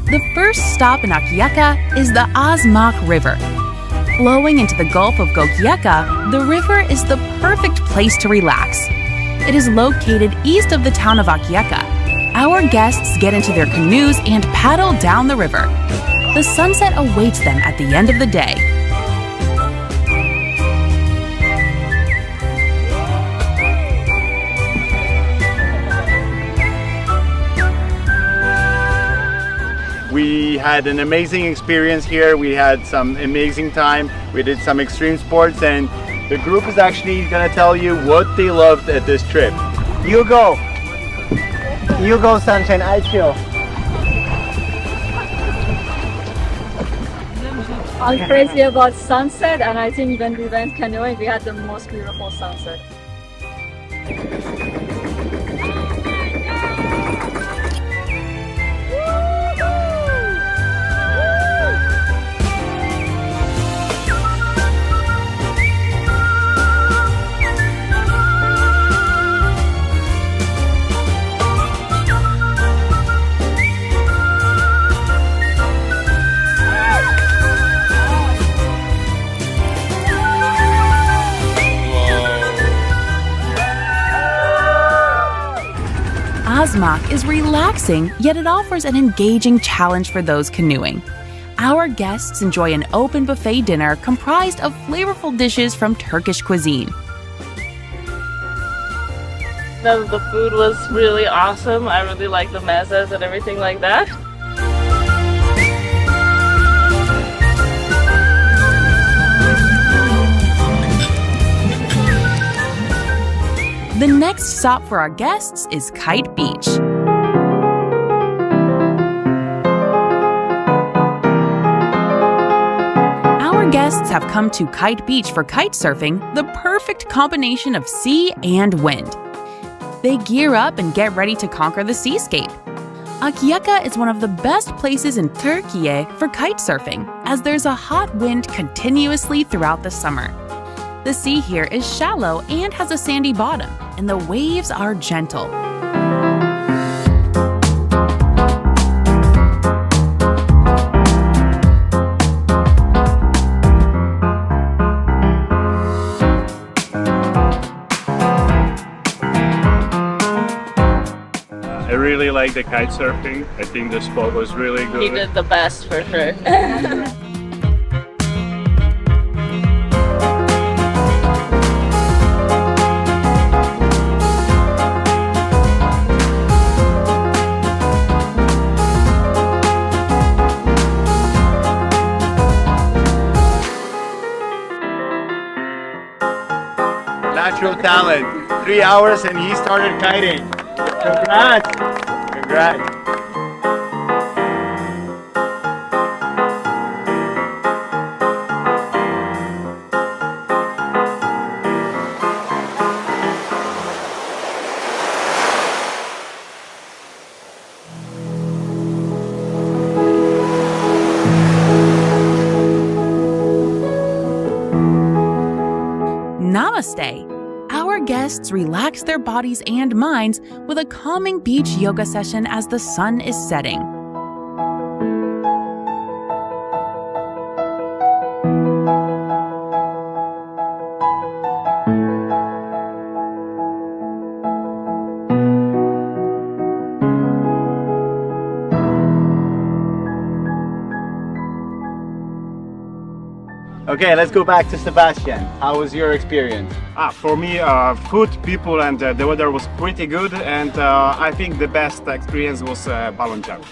The first stop in Akyaka is the Azmak River. Flowing into the Gulf of Akyaka, the river is the perfect place to relax. It is located east of the town of Akyaka. Our guests get into their canoes and paddle down the river. The sunset awaits them at the end of the day. We had an amazing experience here. We had some amazing time. We did some extreme sports, and the group is actually gonna tell you what they loved at this trip. You go! You go, sunshine, I chill. I'm crazy about sunset, and I think when we went canoeing, we had the most beautiful sunset. Azmak is relaxing, yet it offers an engaging challenge for those canoeing. Our guests enjoy an open buffet dinner comprised of flavorful dishes from Turkish cuisine. The food was really awesome. I really like the mezes and everything like that. The next stop for our guests is Kite Beach. Our guests have come to Kite Beach for kite surfing, the perfect combination of sea and wind. They gear up and get ready to conquer the seascape. Akyaka is one of the best places in Turkey for kite surfing, as there's a hot wind continuously throughout the summer. The sea here is shallow and has a sandy bottom, and the waves are gentle. I really like the kite surfing. I think the spot was really good. He did the best for sure. Natural talent. 3 hours and he started kiting. Congrats! Congrats! Namaste! Our guests relax their bodies and minds with a calming beach yoga session as the sun is setting. Okay, let's go back to Sebastian. How was your experience? For me, food, people, and the weather was pretty good. And I think the best experience was Balonjar.